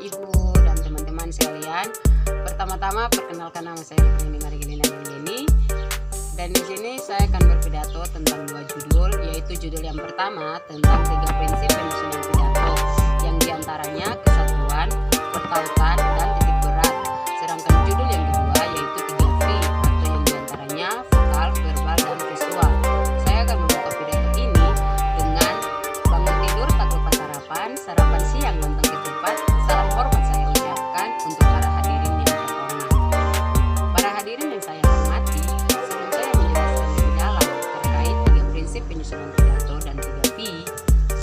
Ibu dan teman-teman sekalian. Pertama-tama perkenalkan nama saya Rini Marigelina Yeni. Dan di sini saya akan berpidato tentang dua judul, yaitu judul yang pertama tentang 3 prinsip penyusunan pidato, yang diantaranya kesatuan, pertautan, dan titik berat. Sedangkan judul yang kedua yaitu 3V, atau yang diantaranya vokal, verbal, dan visual. Saya akan membuka pidato ini dengan bangun tidur tak lupa sarapan, sarapan siang lontong ketupat. Salam hormat saya ucapkan untuk para hadirin yang terhormat. Para hadirin yang saya hormati, sebelum saya menjelaskan lebih dalam terkait 3 prinsip penyusunan pidato dan 3V,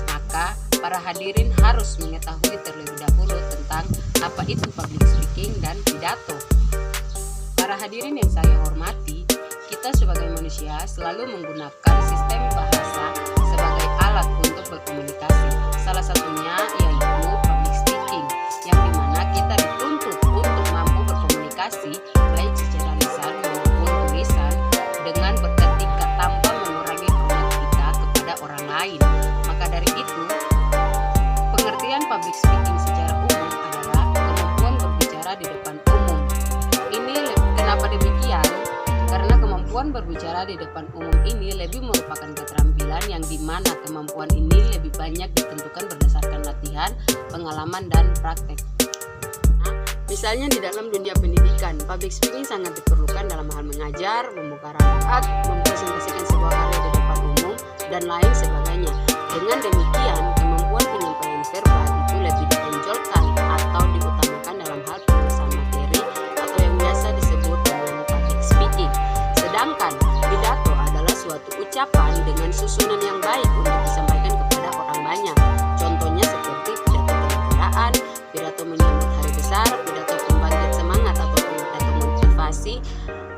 maka para hadirin harus mengetahui terlebih dahulu tentang apa itu public speaking dan pidato. Para hadirin yang saya hormati, kita sebagai manusia selalu menggunakan sistem bahasa sebagai alat untuk berkomunikasi. Salah satunya yaitu public speaking, yang dimana kita dituntut untuk mampu berkomunikasi baik secara lisan maupun tulisan dengan berketika tanpa mengurangi hormat kita kepada orang lain. Maka dari itu, pengertian public speaking secara umum adalah kemampuan berbicara di depan umum. Ini kenapa demikian? Karena kemampuan berbicara di depan umum ini lebih merupakan keterampilan yang dimana kemampuan ini lebih banyak ditentukan berdasarkan latihan, pengalaman, dan praktek. Nah, misalnya di dalam dunia pendidikan, public speaking sangat diperlukan dalam hal mengajar, membuka rapat, mempresentasikan sebuah karya di depan umum, dan lain sebagainya. Dengan demikian, kemampuan penyampaian verbal itu lebih ditonjolkan atau diutamakan dalam hal penulisan materi atau yang biasa disebut dengan public speaking. Sedangkan pidato adalah suatu ucapan dengan susunan yang baik untuk disampaikan kepada orang banyak. Contohnya seperti pidato kenegaraan, pidato menyambut hari besar, pidato pembangkit semangat atau pidato motivasi,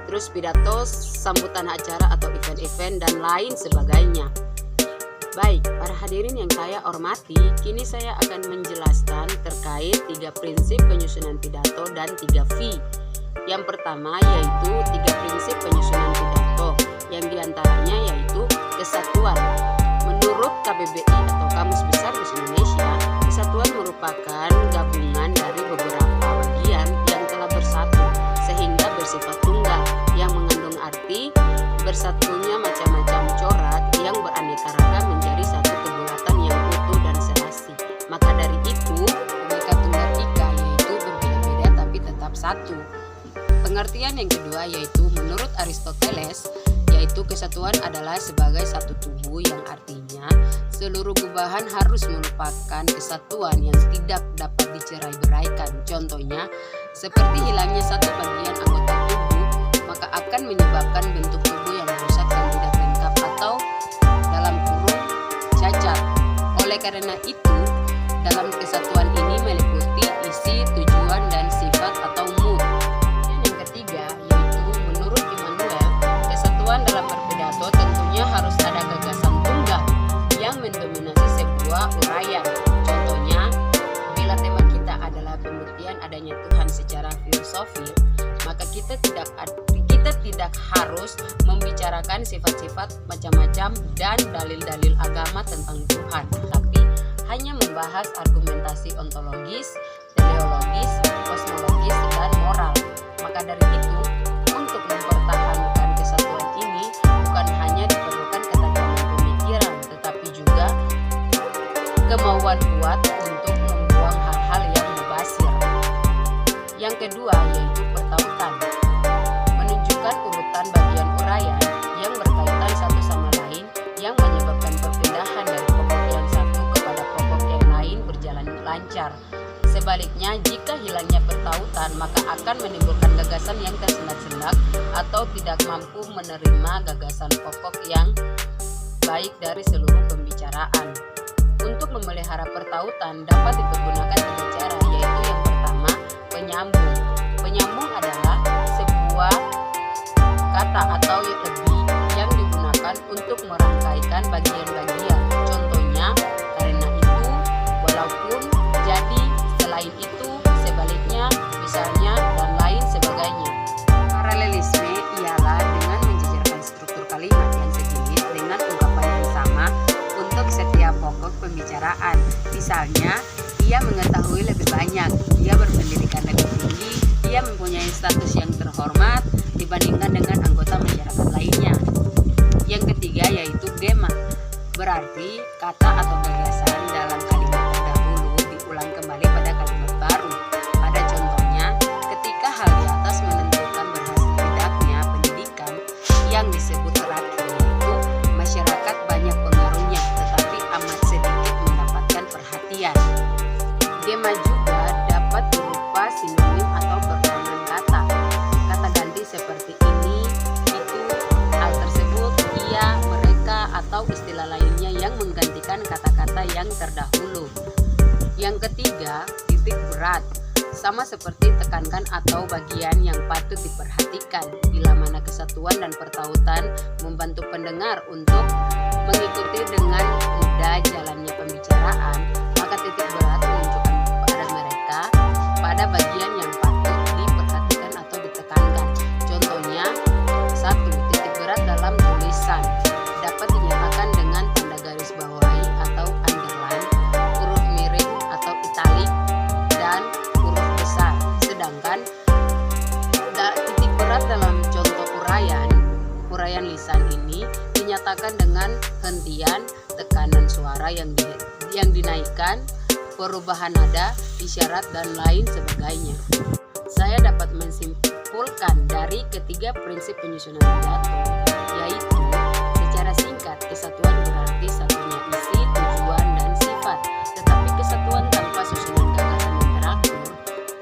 terus pidato sambutan acara atau event-event dan lain sebagainya. Baik, para hadirin yang saya hormati, kini saya akan menjelaskan terkait 3 prinsip penyusunan pidato dan 3V. Yang pertama yaitu 3 prinsip penyusunan pidato, yang diantaranya yaitu kesatuan. Menurut KBBI atau Kamus Besar Bahasa Indonesia, kesatuan merupakan gabungan dari beberapa bagian yang telah bersatu sehingga bersifat tunggal, yang mengandung arti bersatunya macam-macam corak yang beraneka ragam menjadi satu kebulatan yang utuh dan serasi. Maka dari itu, Bhinneka Tunggal Ika, yaitu berbeda-beda tapi tetap satu. Pengertian yang kedua yaitu menurut Aristoteles, yaitu kesatuan adalah sebagai satu tubuh, yang artinya seluruh gubahan harus merupakan kesatuan yang tidak dapat dicerai-beraikan. Contohnya, seperti hilangnya satu bagian anggota tubuh, maka akan menyebabkan bentuk tubuh yang rusak dan tidak lengkap atau dalam kurung cacat. Oleh karena itu, dalam kesatuan ini meliputi isi, tujuan, dan sifat atau mood. Yang ketiga yaitu menurut Immanuel, kesatuan dalam berpidato tentunya harus ada gagasan tunggal yang mendominasi sebuah uraian. Contohnya, bila tema kita adalah pembuktian adanya Tuhan secara filosofis, maka kita tidak harus membicarakan sifat-sifat macam-macam dan dalil-dalil agama tentang Tuhan, tapi hanya membahas argumentasi ontologis, teleologis, kosmologis, dan moral. Maka dari itu, untuk mempertahankan kesatuan ini bukan hanya diperlukan ketajaman pemikiran, tetapi juga kemauan kuat untuk membuang hal-hal yang mubazir. Yang kedua yaitu pertautan, menunjukkan urutan bagian uraian yang berkaitan satu sama lain yang menyebabkan perpindahan dari pokok yang satu kepada pokok yang lain berjalan lancar. Sebaliknya, jika hilangnya pertautan, maka akan menimbulkan gagasan yang tersendat-sendat atau tidak mampu menerima gagasan pokok yang baik dari seluruh pembicaraan. Untuk memelihara pertautan dapat dipergunakan 3 cara, yaitu yang pertama, penyambung. Penyambung adalah sebuah kata atau lebih yang digunakan untuk merangkaikan bagian-bagian. Contohnya, karena itu, walaupun, jadi, selain itu, sebaliknya, misalnya, dan lain sebagainya. Paralelisme ialah dengan menjejerkan struktur kalimat yang sejenis dengan ungkapan yang sama untuk setiap pokok pembicaraan. Misalnya, ia mengetahui lebih banyak, dia berpendidikan lebih tinggi, dia mempunyai status yang terhormat dibandingkan dengan anggota masyarakat lainnya. Yang ketiga yaitu gema, berarti kata atau gagasan dalam kalimat terdahulu diulang kembali pada kalimat baru. Pada contohnya, ketika hal di atas menentukan berhasil tidaknya pendidikan, yang disebut terakhir yaitu masyarakat banyak pengaruhnya tetapi amat sedikit mendapatkan perhatian. Gema juga dapat berupa sinonim atau bertolak kata. Kata ganti seperti ini, itu, hal tersebut, ia, mereka, atau istilah lainnya yang menggantikan kata-kata yang terdahulu. Yang ketiga, titik berat. Sama seperti tekankan atau bagian yang patut diperhatikan. Bila mana kesatuan dan pertautan membantu pendengar untuk mengikuti dengan mudah jalannya pembicaraan, maka titik berat menunjukkan pada mereka pada bagian yang patut diperhatikan atau ditekankan. Contohnya, 1. Titik berat dalam tulisan dapat dinyatakan dengan tanda garis bawahi atau underline, huruf miring atau italik, dan huruf besar. Sedangkan titik berat dalam contoh uraian lisan ini dinyatakan dengan hentian, tekanan suara yang dinaikkan, perubahan nada, isyarat, dan lain sebagainya. Saya dapat menyimpulkan dari ketiga prinsip penyusunan pidato, yaitu secara singkat, kesatuan berarti satunya isi, tujuan, dan sifat. Tetapi kesatuan tanpa susunan gagasan yang teratur,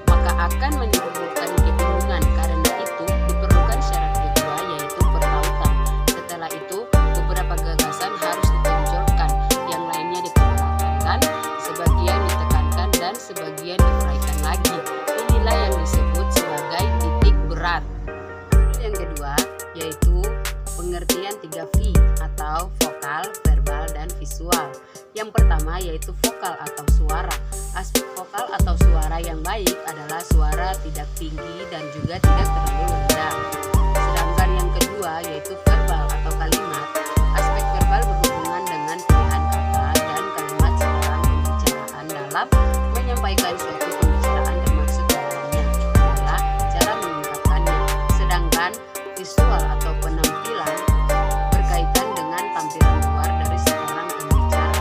maka akan menimbulkan kebingungan. Karena itu diperlukan syarat kedua, yaitu pertautan. Setelah itu, beberapa gagasan harus ditonjolkan, yang lainnya dipertahankan, sebagian ditekankan, dan sebagian diuraikan lagi. Inilah yang disebut sebagai titik berat. Yang kedua yaitu pengertian 3V atau vokal, verbal, dan visual. Yang pertama yaitu vokal atau suara. Aspek vokal atau suara yang baik adalah suara tidak tinggi dan juga tidak terlalu rendah. Sedangkan yang kedua yaitu verbal atau kalimat. Aspek verbal berhubungan dengan pilihan kata dan kalimat seorang pembicaraan dalam menyampaikan suatu pembicaraan, termasuk dalamnya adalah cara mengungkapkannya. Sedangkan visual atau penampilan berkaitan dengan tampilan luar dari seorang pembicara,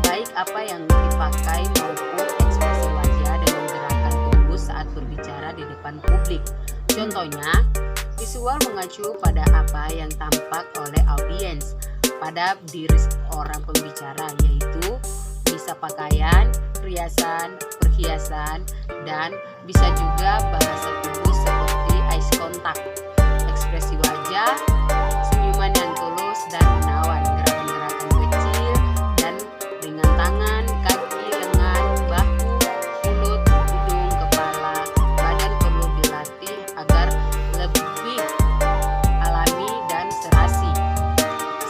baik apa yang dipakai maupun ekspresi wajah dengan gerakan tubuh saat berbicara di depan publik. Contohnya, visual mengacu pada apa yang tampak oleh audiens pada diri orang pembicara, yaitu bisa pakaian, perhiasan, dan bisa juga bahasa tubuh seperti eye contact, ekspresi wajah, senyuman yang tulus dan menawan, gerakan-gerakan kecil dan dengan tangan, kaki, lengan, bahu, mulut, hidung, kepala, badan perlu dilatih agar lebih alami dan serasi.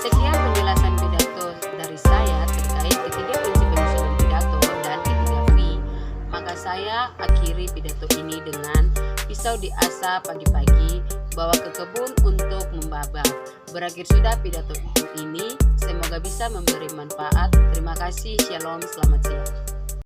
Sekian penjelasan pidato dari saya terkait ketiga prinsip penyusunan pidato dan ketiga V. Maka saya akhiri pidato ini dengan pisau diasah pagi-pagi, bawa ke kebun untuk membabak. Berakhir sudah pidato ini, semoga bisa memberi manfaat. Terima kasih, shalom, selamat siang.